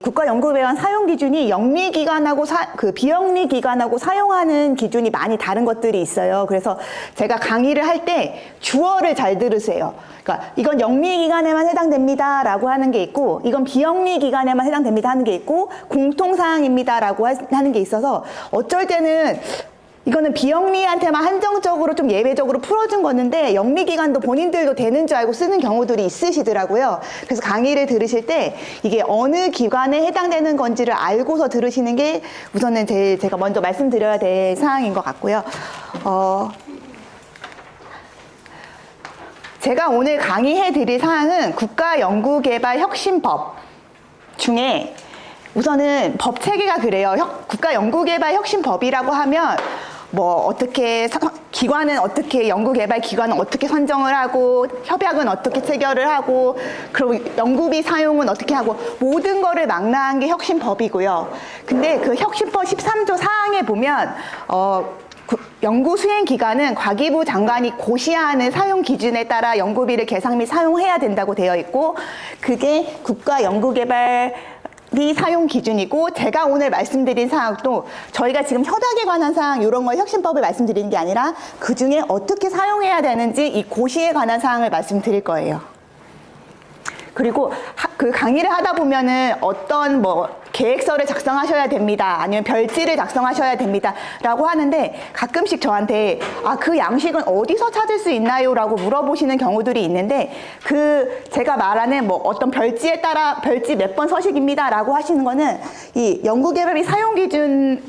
국가연구개발 사용 기준이 영리기관하고 비영리기관하고 사용하는 기준이 많이 다른 것들이 있어요. 그래서 제가 강의를 할 때 주어를 잘 들으세요. 그러니까 이건 영리기관에만 해당됩니다 라고 하는 게 있고, 이건 비영리기관에만 해당됩니다 하는 게 있고, 공통사항입니다 라고 하는 게 있어서, 어쩔 때는 이거는 비영리한테만 한정적으로 좀 예외적으로 풀어준 거는데 영리기관도 본인들도 되는 줄 알고 쓰는 경우들이 있으시더라고요. 그래서 강의를 들으실 때 이게 어느 기관에 해당되는 건지를 알고서 들으시는 게 우선은 제가 먼저 말씀드려야 될 사항인 것 같고요. 제가 오늘 강의해 드릴 사항은 국가연구개발혁신법 중에 우선은 법 체계가 그래요. 국가연구개발혁신법이라고 하면 뭐 어떻게 기관은 어떻게 연구개발 기관은 어떻게 선정을 하고 협약은 어떻게 체결을 하고 그리고 연구비 사용은 어떻게 하고 모든 거를 망라한 게 혁신법이고요. 근데 그 혁신법 13조 사항에 보면 연구 수행 기관은 과기부 장관이 고시하는 사용 기준에 따라 연구비를 계산 및 사용해야 된다고 되어 있고, 그게 국가연구개발 사용 기준이고, 제가 오늘 말씀드린 사항도 저희가 지금 협약에 관한 사항 이런 걸 혁신법을 말씀드리는 게 아니라 그 중에 어떻게 사용해야 되는지 이 고시에 관한 사항을 말씀드릴 거예요. 그리고 그 강의를 하다 보면은 어떤 뭐 계획서를 작성하셔야 됩니다. 아니면 별지를 작성하셔야 됩니다. 라고 하는데 가끔씩 저한테 그 양식은 어디서 찾을 수 있나요? 라고 물어보시는 경우들이 있는데 제가 말하는 뭐 어떤 별지에 따라 별지 몇 번 서식입니다. 라고 하시는 거는 이 연구개발비 사용기준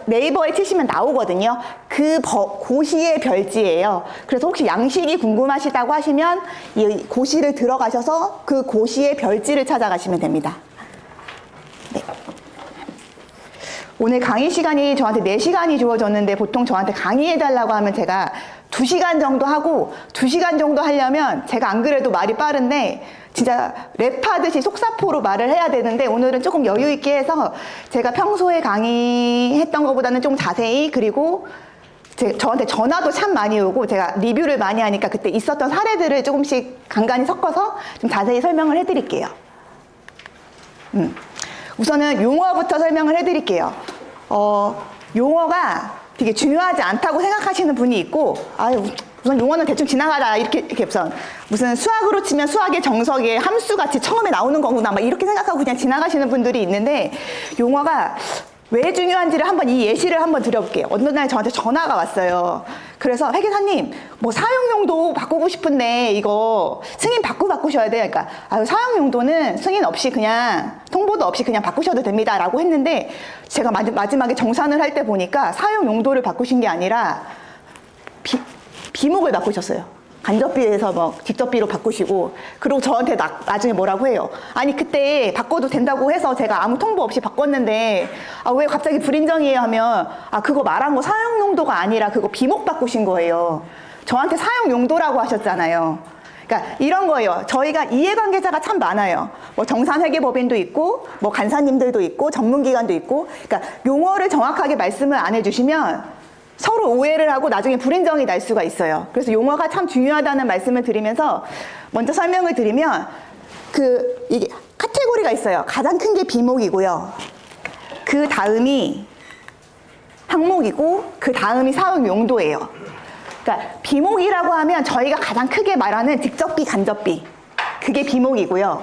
네이버에 치시면 나오거든요. 고시의 별지예요. 그래서 혹시 양식이 궁금하시다고 하시면 이 고시를 들어가셔서 그 고시의 별지를 찾아가시면 됩니다. 네. 오늘 강의 시간이 저한테 4시간이 주어졌는데 보통 저한테 강의해달라고 하면 제가 2시간 정도 하고 2시간 정도 하려면 제가 안 그래도 말이 빠른데 진짜 랩하듯이 속사포로 말을 해야 되는데 오늘은 조금 여유 있게 해서 제가 평소에 강의했던 것보다는 좀 자세히 그리고 저한테 전화도 참 많이 오고 제가 리뷰를 많이 하니까 그때 있었던 사례들을 조금씩 간간히 섞어서 좀 자세히 설명을 해드릴게요. 우선은 용어부터 설명을 해드릴게요. 용어가 되게 중요하지 않다고 생각하시는 분이 있고, 우선 용어는 대충 지나가다 이렇게 우선 무슨 수학으로 치면 수학의 정석에 함수같이 처음에 나오는 거구나 막 이렇게 생각하고 그냥 지나가시는 분들이 있는데, 용어가 왜 중요한지를 한번 이 예시를 한번 드려볼게요. 어느 날 저한테 전화가 왔어요. 그래서 회계사님 뭐 사용용도 바꾸고 싶은데 이거 승인 받고 바꾸셔야 돼요. 그러니까 사용용도는 승인 없이 그냥 통보도 없이 그냥 바꾸셔도 됩니다 라고 했는데, 제가 마지막에 정산을 할 때 보니까 사용용도를 바꾸신 게 아니라 비목을 바꾸셨어요. 간접비에서 뭐 직접비로 바꾸시고, 그리고 저한테 나중에 뭐라고 해요. 아니 그때 바꿔도 된다고 해서 제가 아무 통보 없이 바꿨는데 왜 갑자기 불인정이에요 하면 그거 말한 거 사용용도가 아니라 그거 비목 바꾸신 거예요. 저한테 사용용도라고 하셨잖아요. 그러니까 이런 거예요. 저희가 이해관계자가 참 많아요. 뭐 정산회계법인도 있고 뭐 간사님들도 있고 전문기관도 있고, 그러니까 용어를 정확하게 말씀을 안 해주시면 서로 오해를 하고 나중에 불인정이 날 수가 있어요. 그래서 용어가 참 중요하다는 말씀을 드리면서 먼저 설명을 드리면 이게 카테고리가 있어요. 가장 큰 게 비목이고요. 그 다음이 항목이고 그 다음이 사용 용도예요. 그러니까 비목이라고 하면 저희가 가장 크게 말하는 직접비, 간접비, 그게 비목이고요.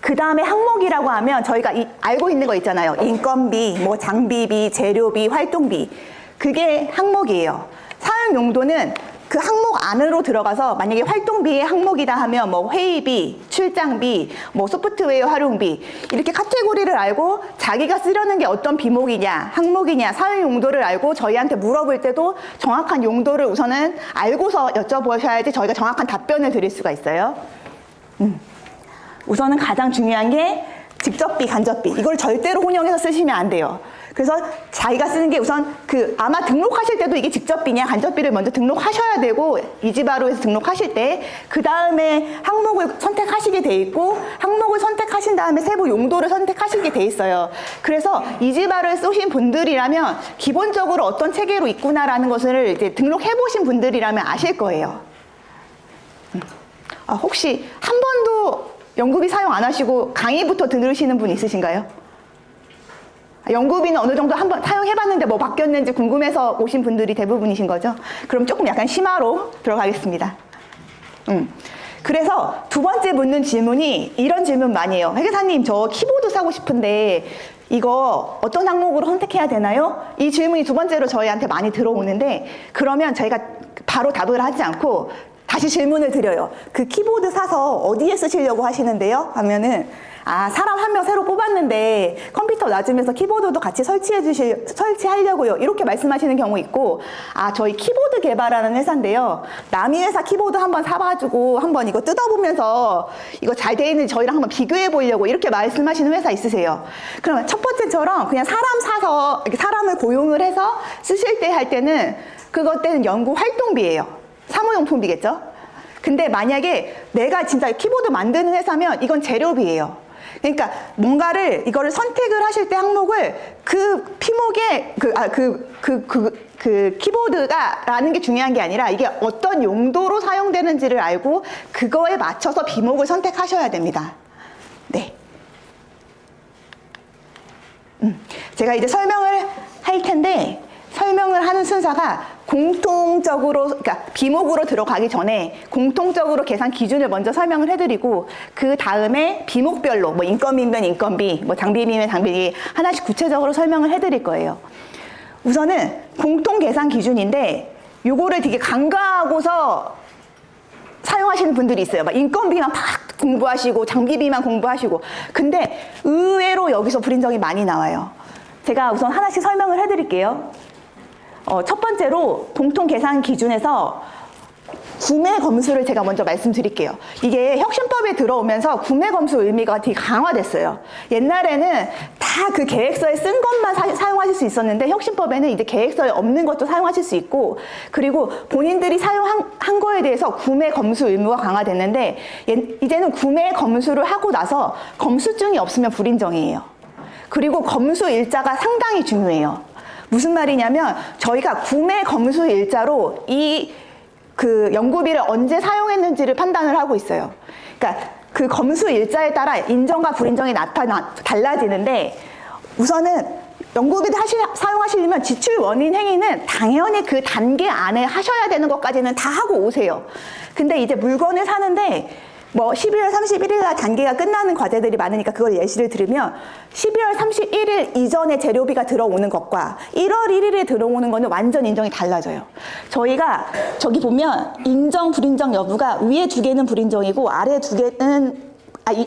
그 다음에 항목이라고 하면 저희가 알고 있는 거 있잖아요. 인건비, 뭐 장비비, 재료비, 활동비, 그게 항목이에요. 사용 용도는 그 항목 안으로 들어가서 만약에 활동비의 항목이다 하면 뭐 회의비, 출장비, 뭐 소프트웨어 활용비, 이렇게 카테고리를 알고 자기가 쓰려는 게 어떤 비목이냐, 항목이냐, 사용 용도를 알고 저희한테 물어볼 때도 정확한 용도를 우선은 알고서 여쭤보셔야지 저희가 정확한 답변을 드릴 수가 있어요. 우선은 가장 중요한 게 직접비, 간접비, 이걸 절대로 혼용해서 쓰시면 안 돼요. 그래서 자기가 쓰는 게 우선 아마 등록하실 때도 이게 직접비냐 간접비를 먼저 등록하셔야 되고, 이지바로에서 등록하실 때 그 다음에 항목을 선택하시게 돼 있고, 항목을 선택하신 다음에 세부 용도를 선택하시게 돼 있어요. 그래서 이지바를 쓰신 분들이라면 기본적으로 어떤 체계로 있구나라는 것을 이제 등록해 보신 분들이라면 아실 거예요. 혹시 한 번도 연구비 사용 안 하시고 강의부터 들으시는 분 있으신가요? 연구비는 어느 정도 한번 사용해봤는데 뭐 바뀌었는지 궁금해서 오신 분들이 대부분이신 거죠? 그럼 조금 약간 심화로 들어가겠습니다. 그래서 두 번째 묻는 질문이 이런 질문 많이 해요. 회계사님, 저 키보드 사고 싶은데 이거 어떤 항목으로 선택해야 되나요? 이 질문이 두 번째로 저희한테 많이 들어오는데, 그러면 저희가 바로 답을 하지 않고 다시 질문을 드려요. 그 키보드 사서 어디에 쓰시려고 하시는데요? 하면은 사람 한 명 새로 뽑았는데 컴퓨터 놔주면서 키보드도 같이 설치하려고요. 이렇게 말씀하시는 경우 있고, 저희 키보드 개발하는 회사인데요. 남이 회사 키보드 한번 사봐주고 한번 이거 뜯어보면서 이거 잘 돼 있는지 저희랑 한번 비교해 보려고 이렇게 말씀하시는 회사 있으세요. 그러면 첫 번째처럼 그냥 사람 사서 사람을 고용을 해서 쓰실 때 할 때는 그것 때는 연구 활동비예요. 사무용품비겠죠? 근데 만약에 내가 진짜 키보드 만드는 회사면 이건 재료비예요. 그러니까 뭔가를 이거를 선택을 하실 때 항목을 그 피목에 그 키보드가라는 게 중요한 게 아니라 이게 어떤 용도로 사용되는지를 알고 그거에 맞춰서 비목을 선택하셔야 됩니다. 네. 제가 이제 설명을 할 텐데, 설명을 하는 순서가 공통적으로, 그러니까 비목으로 들어가기 전에 공통적으로 계산 기준을 먼저 설명을 해드리고, 그 다음에 비목별로 뭐 인건비면 인건비, 뭐 장비비면 장비비 하나씩 구체적으로 설명을 해드릴 거예요. 우선은 공통 계산 기준인데 요거를 되게 간과하고서 사용하시는 분들이 있어요. 막 인건비만 팍 공부하시고 장비비만 공부하시고. 근데 의외로 여기서 불인정이 많이 나와요. 제가 우선 하나씩 설명을 해드릴게요. 첫 번째로 공통 계산 기준에서 구매 검수를 제가 먼저 말씀드릴게요. 이게 혁신법에 들어오면서 구매 검수 의미가 되게 강화됐어요. 옛날에는 다 그 계획서에 쓴 것만 사용하실 수 있었는데, 혁신법에는 이제 계획서에 없는 것도 사용하실 수 있고, 그리고 본인들이 사용한 거에 대해서 구매 검수 의무가 강화됐는데, 이제는 구매 검수를 하고 나서 검수증이 없으면 불인정이에요. 그리고 검수 일자가 상당히 중요해요. 무슨 말이냐면 저희가 구매 검수 일자로 그 연구비를 언제 사용했는지를 판단을 하고 있어요. 그러니까 그 검수 일자에 따라 인정과 불인정이 달라지는데, 우선은 연구비를 사용하시려면 지출 원인 행위는 당연히 그 단계 안에 하셔야 되는 것까지는 다 하고 오세요. 근데 이제 물건을 사는데 뭐 12월 31일 날 단계가 끝나는 과제들이 많으니까 그걸 예시를 들으면 12월 31일 이전에 재료비가 들어오는 것과 1월 1일에 들어오는 거는 완전 인정이 달라져요. 저희가 저기 보면 인정, 불인정 여부가 위에 두 개는 불인정이고 아래 두 개는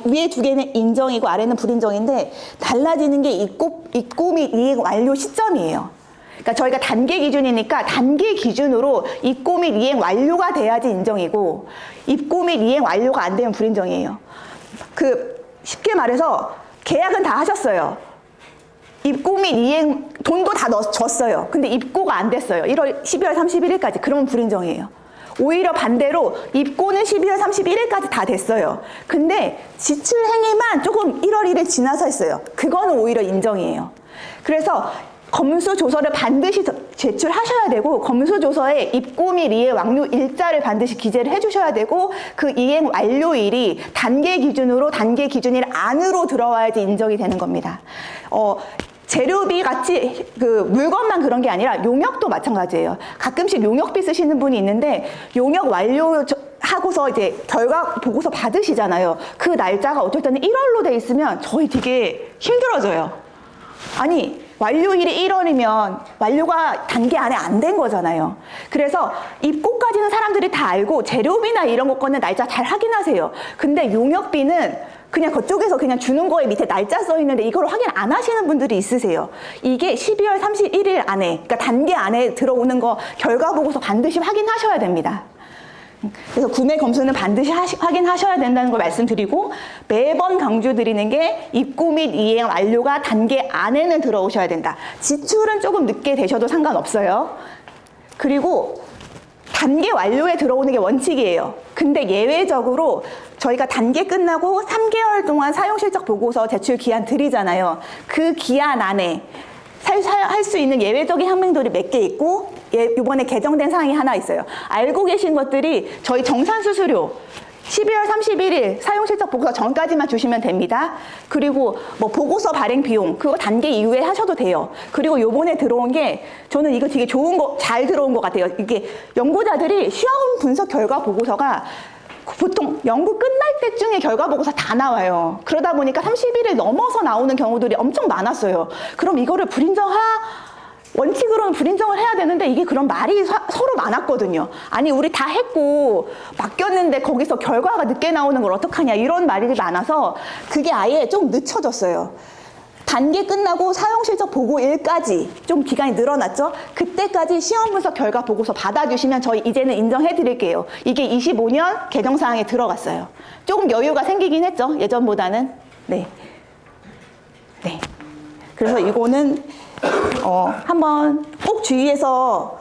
위에 두 개는 인정이고 아래는 불인정인데, 달라지는 게 입고 및 이행 완료 시점이에요. 그러니까 저희가 단계 기준이니까 단계 기준으로 입고 및 이행 완료가 돼야지 인정이고, 입고 및 이행 완료가 안 되면 불인정이에요. 쉽게 말해서 계약은 다 하셨어요. 입고 및 이행 돈도 다 줬어요. 근데 입고가 안 됐어요. 12월 31일까지. 그러면 불인정이에요. 오히려 반대로 입고는 12월 31일까지 다 됐어요. 근데 지출 행위만 조금 1월 1일 지나서 했어요. 그거는 오히려 인정이에요. 그래서 검수조서를 반드시 제출하셔야 되고, 검수조서에 입고 및 이행 완료 일자를 반드시 기재를 해주셔야 되고, 그 이행 완료일이 단계 기준일 안으로 들어와야지 인정이 되는 겁니다. 재료비 같이 물건만 그런 게 아니라 용역도 마찬가지예요. 가끔씩 용역비 쓰시는 분이 있는데, 용역 완료 하고서 이제 결과 보고서 받으시잖아요. 그 날짜가 어쩔 때는 1월로 돼 있으면 저희 되게 힘들어져요. 아니, 완료일이 1월이면 완료가 단계 안에 안 된 거잖아요. 그래서 입고까지는 사람들이 다 알고 재료비나 이런 것 거는 날짜 잘 확인하세요. 근데 용역비는 그냥 그쪽에서 그냥 주는 거에 밑에 날짜 써 있는데 이걸 확인 안 하시는 분들이 있으세요. 이게 12월 31일 안에, 그러니까 단계 안에 들어오는 거 결과 보고서 반드시 확인하셔야 됩니다. 그래서 구매 검수는 반드시 확인하셔야 된다는 걸 말씀드리고, 매번 강조드리는 게 입고 및 이행 완료가 단계 안에는 들어오셔야 된다. 지출은 조금 늦게 되셔도 상관없어요. 그리고 단계 완료에 들어오는 게 원칙이에요. 근데 예외적으로 저희가 단계 끝나고 3개월 동안 사용실적 보고서 제출 기한 드리잖아요. 그 기한 안에 할 수 있는 예외적인 항목들이 몇 개 있고, 이번에 개정된 사항이 하나 있어요. 알고 계신 것들이 저희 정산수수료 12월 31일 사용실적 보고서 전까지만 주시면 됩니다. 그리고 뭐 보고서 발행 비용 그거 단계 이후에 하셔도 돼요. 그리고 요번에 들어온 게 저는 이거 되게 좋은 거 잘 들어온 것 같아요. 이게 연구자들이 시험 분석 결과 보고서가 보통 연구 끝날 때쯤에 결과 보고서 다 나와요. 그러다 보니까 30일을 넘어서 나오는 경우들이 엄청 많았어요. 그럼 이거를 원칙으로는 불인정을 해야 되는데 이게 그런 말이 서로 많았거든요. 아니 우리 다 했고 맡겼는데 거기서 결과가 늦게 나오는 걸 어떡하냐 이런 말이 많아서 그게 아예 좀 늦춰졌어요. 단계 끝나고 사용실적 보고일까지 좀 기간이 늘어났죠. 그때까지 시험 분석 결과 보고서 받아주시면 저희 이제는 인정해 드릴게요. 이게 25년 개정사항에 들어갔어요. 조금 여유가 생기긴 했죠. 예전보다는. 네. 그래서 이거는 한번 꼭 주의해서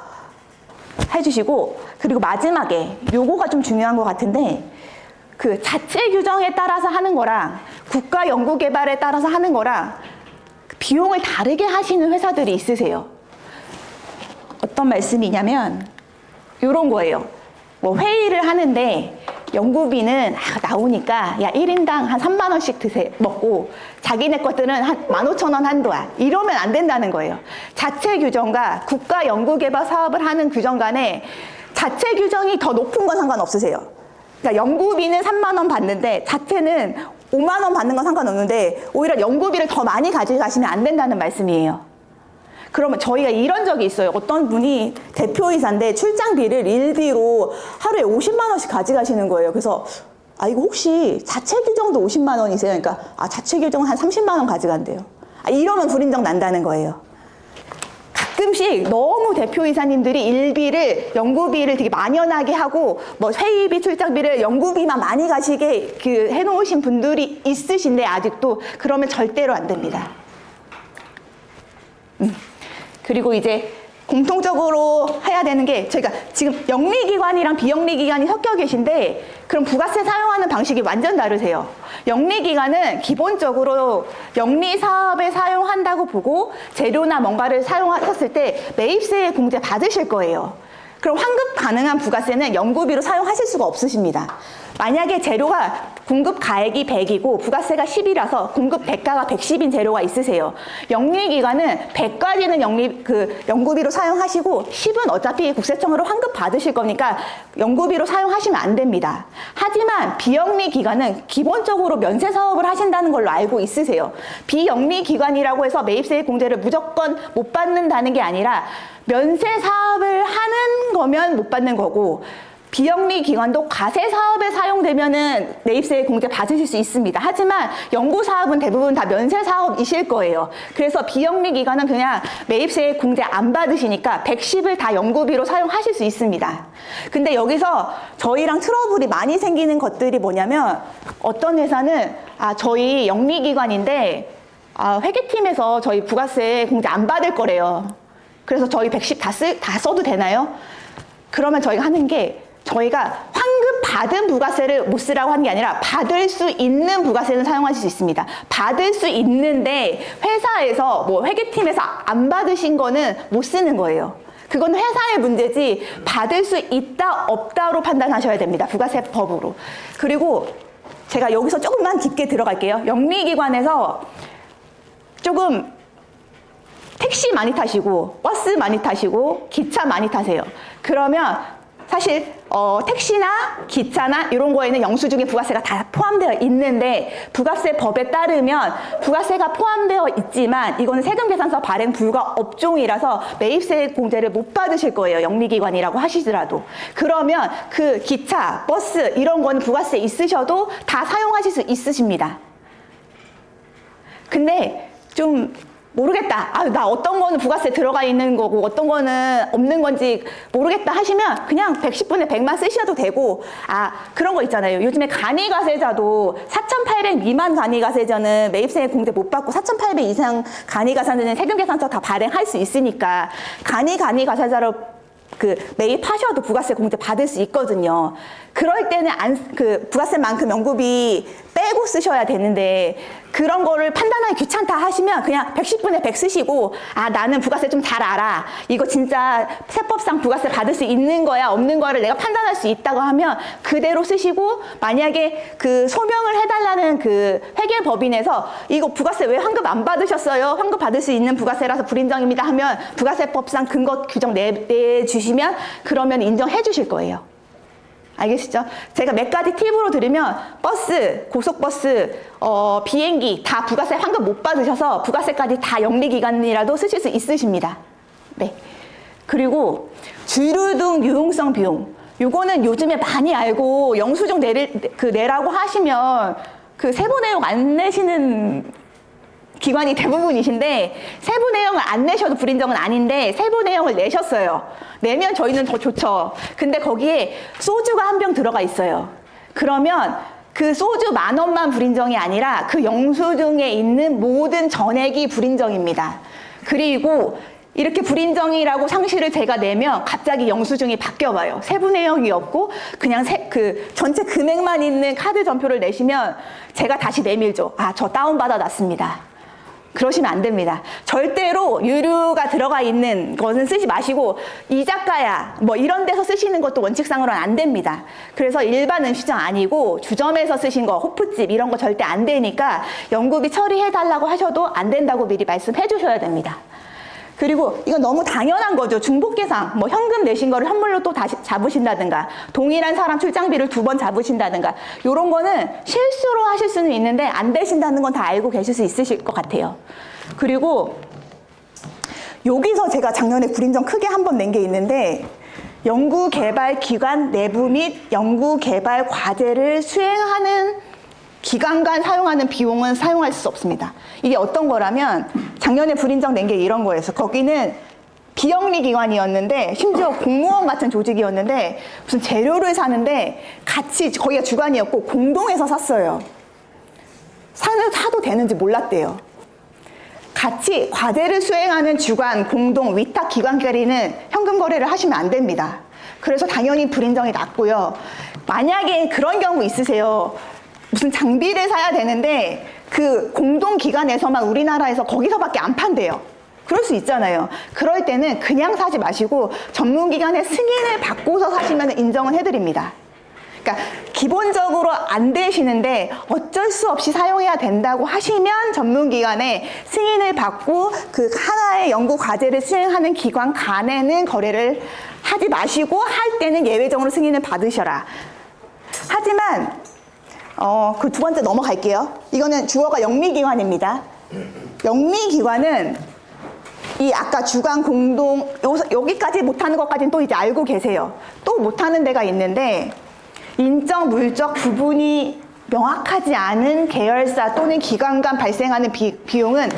해주시고, 그리고 마지막에 요거가 좀 중요한 것 같은데 그 자체 규정에 따라서 하는 거랑 국가 연구 개발에 따라서 하는 거랑 비용을 다르게 하시는 회사들이 있으세요. 어떤 말씀이냐면 요런 거예요. 뭐 회의를 하는데 연구비는 나오니까 야 1인당 한 3만 원씩 먹고 자기네 것들은 한 15,000원 한도야. 이러면 안 된다는 거예요. 자체 규정과 국가 연구개발 사업을 하는 규정 간에 자체 규정이 더 높은 건 상관없으세요. 그러니까 연구비는 3만 원 받는데 자체는 5만 원 받는 건 상관없는데 오히려 연구비를 더 많이 가져가시면 안 된다는 말씀이에요. 그러면 저희가 이런 적이 있어요. 어떤 분이 대표이사인데 출장비를 일비로 하루에 50만 원씩 가져가시는 거예요. 그래서 이거 혹시 자체 규정도 50만 원이세요? 그러니까 자체 규정은 한 30만 원 가져간대요. 이러면 불인정 난다는 거예요. 가끔씩 너무 대표이사님들이 일비를 연구비를 되게 만연하게 하고 뭐 회의비 출장비를 연구비만 많이 가시게 해놓으신 분들이 있으신데 아직도 그러면 절대로 안 됩니다. 그리고 이제 공통적으로 해야 되는 게 저희가 지금 영리기관이랑 비영리기관이 섞여 계신데 그럼 부가세 사용하는 방식이 완전 다르세요. 영리기관은 기본적으로 영리사업에 사용한다고 보고 재료나 뭔가를 사용하셨을 때 매입세 공제 받으실 거예요. 그럼 환급 가능한 부가세는 연구비로 사용하실 수가 없으십니다. 만약에 재료가 공급 가액이 100이고 부가세가 10이라서 공급 대가가 110인 재료가 있으세요. 영리기관은 100까지는 연구비로 사용하시고 10은 어차피 국세청으로 환급 받으실 거니까 연구비로 사용하시면 안 됩니다. 하지만 비영리기관은 기본적으로 면세 사업을 하신다는 걸로 알고 있으세요. 비영리기관이라고 해서 매입세 공제를 무조건 못 받는다는 게 아니라 면세 사업을 하는 거면 못 받는 거고 비영리 기관도 과세 사업에 사용되면은 매입세 공제 받으실 수 있습니다. 하지만 연구 사업은 대부분 다 면세 사업이실 거예요. 그래서 비영리 기관은 그냥 매입세 공제 안 받으시니까 110을 다 연구비로 사용하실 수 있습니다. 근데 여기서 저희랑 트러블이 많이 생기는 것들이 뭐냐면 어떤 회사는 저희 영리 기관인데 회계팀에서 저희 부가세 공제 안 받을 거래요. 그래서 저희 110 다 써도 되나요? 그러면 저희가 하는 게 저희가 환급 받은 부가세를 못 쓰라고 하는 게 아니라 받을 수 있는 부가세는 사용하실 수 있습니다. 받을 수 있는데 회사에서 뭐 회계팀에서 안 받으신 거는 못 쓰는 거예요. 그건 회사의 문제지 받을 수 있다 없다로 판단하셔야 됩니다. 부가세법으로. 그리고 제가 여기서 조금만 깊게 들어갈게요. 영리기관에서 조금 택시 많이 타시고 버스 많이 타시고 기차 많이 타세요. 그러면 사실 택시나 기차나 이런 거에는 영수증에 부가세가 다 포함되어 있는데 부가세법에 따르면 부가세가 포함되어 있지만 이거는 세금계산서 발행 불가 업종이라서 매입세 공제를 못 받으실 거예요. 영리기관이라고 하시더라도. 그러면 그 기차, 버스 이런 거는 부가세 있으셔도 다 사용하실 수 있으십니다. 근데 좀 모르겠다. 나 어떤 거는 부가세 들어가 있는 거고 어떤 거는 없는 건지 모르겠다 하시면 그냥 110분에 100만 쓰셔도 되고 그런 거 있잖아요. 요즘에 간이가세자도 4,800 미만 간이가세자는 매입세 공제 못 받고 4,800 이상 간이가세자는 세금계산서 다 발행할 수 있으니까 간이가세자로 매입하셔도 부가세 공제 받을 수 있거든요. 그럴 때는 부가세만큼 연구비 빼고 쓰셔야 되는데 그런 거를 판단하기 귀찮다 하시면 그냥 110분의 100 쓰시고, 아, 나는 부가세 좀 잘 알아. 이거 진짜 세법상 부가세 받을 수 있는 거야, 없는 거를 내가 판단할 수 있다고 하면 그대로 쓰시고, 만약에 그 소명을 해달라는 그 회계법인에서 이거 부가세 왜 환급 안 받으셨어요? 환급 받을 수 있는 부가세라서 불인정입니다 하면 부가세법상 근거 규정 내주시면 그러면 인정해 주실 거예요. 알겠시죠? 제가 몇 가지 팁으로 드리면 버스, 고속버스, 비행기 다 부가세 환급 못 받으셔서 부가세까지 다 영리기간이라도 쓰실 수 있으십니다. 네. 그리고 주유등 유용성 비용. 요거는 요즘에 많이 알고 영수증 내라고 하시면 그 세부 내용 안 내시는 기관이 대부분이신데, 세부 내용을 안 내셔도 불인정은 아닌데 세부 내용을 내셨어요. 내면 저희는 더 좋죠. 근데 거기에 소주가 한 병 들어가 있어요. 그러면 그 소주 10,000원만 불인정이 아니라 그 영수증에 있는 모든 전액이 불인정입니다. 그리고 이렇게 불인정이라고 상시를 제가 내면 갑자기 영수증이 바뀌어봐요. 세부 내용이 없고 그냥 그 전체 금액만 있는 카드 전표를 내시면 제가 다시 내밀죠. 아, 저 다운받아 놨습니다. 그러시면 안 됩니다. 절대로 유류가 들어가 있는 것은 쓰지 마시고, 이자카야 뭐 이런 데서 쓰시는 것도 원칙상으로는 안 됩니다. 그래서 일반 음식점 아니고 주점에서 쓰신 거, 호프집 이런 거 절대 안 되니까 연구비 처리해달라고 하셔도 안 된다고 미리 말씀해 주셔야 됩니다. 그리고 이건 너무 당연한 거죠. 중복계상, 뭐 현금 내신 거를 현물로 또 다시 잡으신다든가, 동일한 사람 출장비를 2번 잡으신다든가, 요런 거는 실수로 하실 수는 있는데 안 되신다는 건 다 알고 계실 수 있으실 것 같아요. 그리고 여기서 제가 작년에 불인정 크게 한 번 낸 게 있는데, 연구개발기관 내부 및 연구개발 과제를 수행하는 기간 간 사용하는 비용은 사용할 수 없습니다. 이게 어떤 거라면 작년에 불인정 낸 게 이런 거였어. 거기는 비영리 기관이었는데, 심지어 공무원 같은 조직이었는데 무슨 재료를 사는데 같이, 거기가 주관이었고 공동해서 샀어요. 사도 되는지 몰랐대요. 같이 과제를 수행하는 주관, 공동, 위탁 기관끼리는 현금 거래를 하시면 안 됩니다. 그래서 당연히 불인정이 났고요. 만약에 그런 경우 있으세요. 무슨 장비를 사야 되는데 그 공동기관에서만 우리나라에서 거기서밖에 안 판대요. 그럴 수 있잖아요. 그럴 때는 그냥 사지 마시고 전문기관의 승인을 받고서 사시면 인정은 해드립니다. 그러니까 기본적으로 안 되시는데 어쩔 수 없이 사용해야 된다고 하시면 전문기관의 승인을 받고 그 하나의 연구 과제를 수행하는 기관 간에는 거래를 하지 마시고, 할 때는 예외적으로 승인을 받으셔라. 하지만 그 두 번째 넘어갈게요. 이거는 주어가 영리기관입니다. 영리기관은 이 아까 주관, 공동, 여기까지 못하는 것까지는 또 이제 알고 계세요. 또 못하는 데가 있는데, 인적, 물적 구분이 명확하지 않은 계열사 또는 기관 간 발생하는 비용은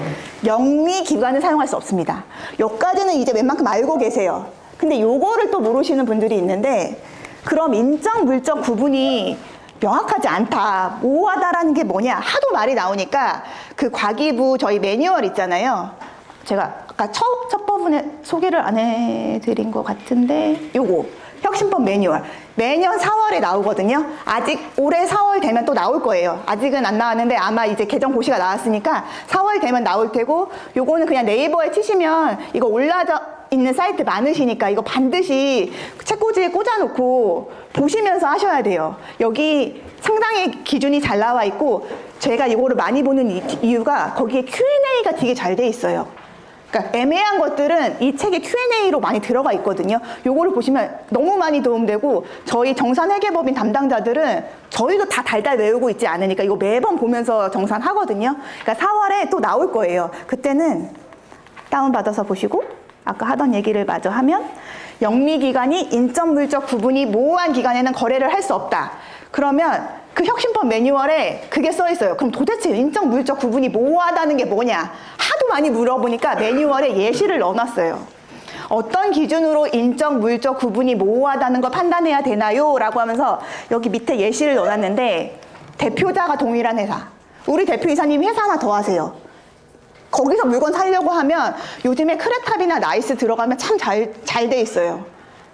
영리기관은 사용할 수 없습니다. 여기까지는 이제 웬만큼 알고 계세요. 근데 요거를 또 모르시는 분들이 있는데, 그럼 인적, 물적 구분이 명확하지 않다, 모호하다라는 게 뭐냐, 하도 말이 나오니까 그 과기부 저희 매뉴얼 있잖아요. 제가 아까 첫 부분에 소개를 안 해드린 것 같은데, 요거 혁신법 매뉴얼 매년 4월에 나오거든요. 아직 올해 4월 되면 또 나올 거예요. 아직은 안 나왔는데 아마 이제 개정 고시가 나왔으니까 4월 되면 나올 테고, 요거는 그냥 네이버에 치시면 이거 올라져 있는 사이트 많으시니까 이거 반드시 책꽂이에 꽂아놓고 보시면서 하셔야 돼요. 여기 상당히 기준이 잘 나와 있고, 제가 이거를 많이 보는 이유가 거기에 Q&A가 되게 잘 돼 있어요. 그러니까 애매한 것들은 이 책에 Q&A로 많이 들어가 있거든요. 요거를 보시면 너무 많이 도움되고, 저희 정산회계법인 담당자들은 저희도 다 달달 외우고 있지 않으니까 이거 매번 보면서 정산하거든요. 그러니까 4월에 또 나올 거예요. 그때는 다운받아서 보시고, 아까 하던 얘기를 마저 하면, 영리기관이 인적, 물적 구분이 모호한 기관에는 거래를 할 수 없다. 그러면 그 혁신법 매뉴얼에 그게 써 있어요. 그럼 도대체 인적, 물적 구분이 모호하다는 게 뭐냐? 하도 많이 물어보니까 매뉴얼에 예시를 넣어놨어요. 어떤 기준으로 인적, 물적 구분이 모호하다는 걸 판단해야 되나요? 라고 하면서 여기 밑에 예시를 넣어놨는데, 대표자가 동일한 회사. 우리 대표이사님이 회사 하나 더 하세요. 거기서 물건 사려고 하면 요즘에 크레탑이나 나이스 들어가면 참 잘 돼 있어요.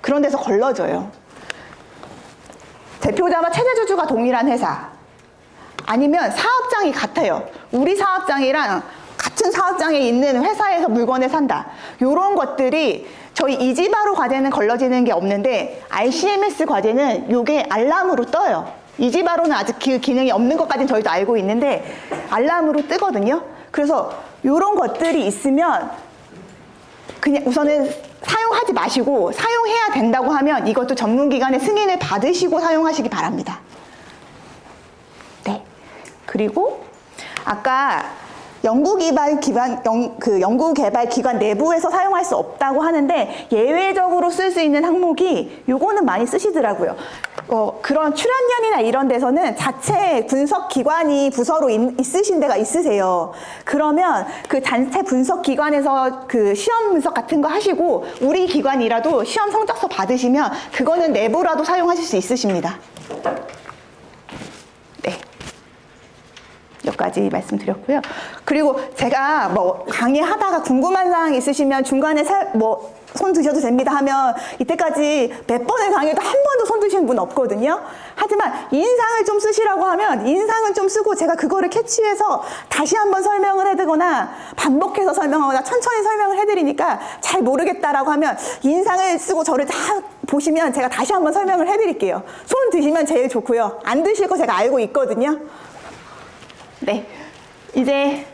그런 데서 걸러져요. 대표자와 최대주주가 동일한 회사. 아니면 사업장이 같아요. 우리 사업장이랑 같은 사업장에 있는 회사에서 물건을 산다. 이런 것들이 저희 이지바로 과제는 걸러지는 게 없는데 RCMS 과제는 이게 알람으로 떠요. 이지바로는 아직 그 기능이 없는 것까지는 저희도 알고 있는데 알람으로 뜨거든요. 그래서 이런 것들이 있으면 그냥 우선은 사용하지 마시고 사용해야 된다고 하면 이것도 전문기관의 승인을 받으시고 사용하시기 바랍니다. 네. 그리고 아까 연구개발 기관 내부에서 사용할 수 없다고 하는데 예외적으로 쓸 수 있는 항목이 요거는 많이 쓰시더라고요. 그런 출연연이나 이런 데서는 자체 분석 기관이 부서로 있으신 데가 있으세요. 그러면 그 자체 분석 기관에서 그 시험 분석 같은 거 하시고 우리 기관이라도 시험 성적서 받으시면 그거는 내부라도 사용하실 수 있으십니다. 네. 여기까지 말씀드렸고요. 그리고 제가 뭐 강의하다가 궁금한 사항 있으시면 중간에 손 드셔도 됩니다 하면 이때까지 몇 번을 강의해도 한 번도 손 드시는 분 없거든요. 하지만 인상을 좀 쓰시라고 하면 인상은 좀 쓰고 제가 그거를 캐치해서 다시 한번 설명을 해드거나 반복해서 설명하거나 천천히 설명을 해드리니까 잘 모르겠다라고 하면 인상을 쓰고 저를 다 보시면 제가 다시 한번 설명을 해드릴게요. 손 드시면 제일 좋고요. 안 드실 거 제가 알고 있거든요. 네, 이제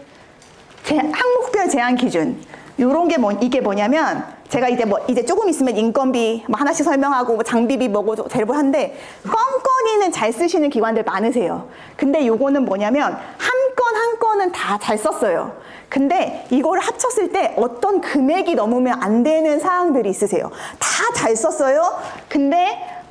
항목별 제한 기준 요런 게 이게 뭐냐면 제가 이제 조금 있으면 인건비 하나씩 설명하고 장비비 뭐고 대부분 한데 껌껌이는 잘 쓰시는 기관들 많으세요. 근데 요거는 뭐냐면 한 건 한 건은 다 잘 썼어요. 근데 이거를 합쳤을 때 어떤 금액이 넘으면 안 되는 사항들이 있으세요. 다 잘 썼어요. 근데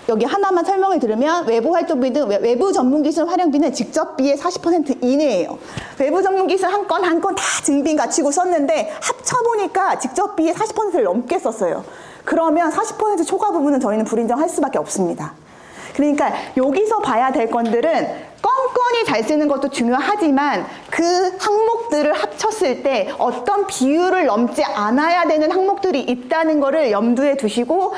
여기 하나만 설명을 들으면 외부 활동비는 외부 전문기술 활용비는 직접비의 40% 이내예요. 외부 전문기술 한 건 한 건 다 증빙 갖추고 썼는데 합쳐보니까 직접비의 40%를 넘게 썼어요. 그러면 40% 초과 부분은 저희는 불인정할 수밖에 없습니다. 그러니까 여기서 봐야 될 건들은 껌껌이 잘 쓰는 것도 중요하지만 그 항목들을 합쳤을 때 어떤 비율을 넘지 않아야 되는 항목들이 있다는 거를 염두에 두시고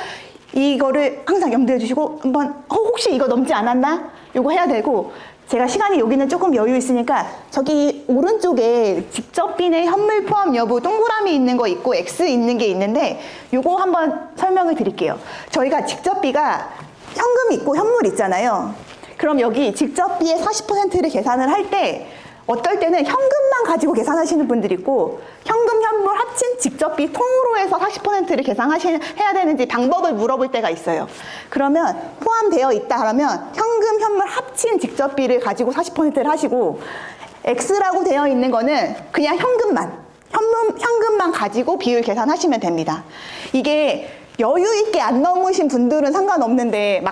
이거를 항상 염두에 두시고 한번 혹시 이거 넘지 않았나? 이거 해야 되고 제가 시간이 여기는 조금 여유 있으니까 저기 오른쪽에 직접비 내 현물 포함 여부 동그라미 있는 거 있고 X 있는 게 있는데 이거 한번 설명을 드릴게요. 저희가 직접비가 현금 있고 현물 있잖아요. 그럼 여기 직접비의 40%를 계산을 할 때 어떨 때는 현금만 가지고 계산하시는 분들이 있고 현금, 현물 합친 직접비 통으로 해서 40%를 계산해야 되는지 방법을 물어볼 때가 있어요. 그러면 포함되어 있다 그러면 현금, 현물 합친 직접비를 가지고 40%를 하시고 X라고 되어 있는 거는 그냥 현금만 가지고 비율 계산하시면 됩니다. 이게 여유 있게 안 넘으신 분들은 상관없는데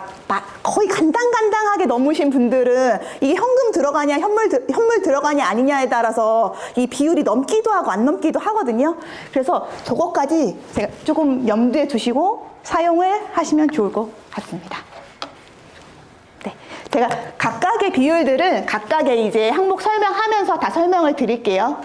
거의 간당간당하게 넘으신 분들은 이게 현금 들어가냐 현물 들어가냐 아니냐에 따라서 이 비율이 넘기도 하고 안 넘기도 하거든요. 그래서 저것까지 제가 조금 염두에 두시고 사용을 하시면 좋을 것 같습니다. 네, 제가 각각의 비율들은 각각의 이제 항목 설명하면서 다 설명을 드릴게요.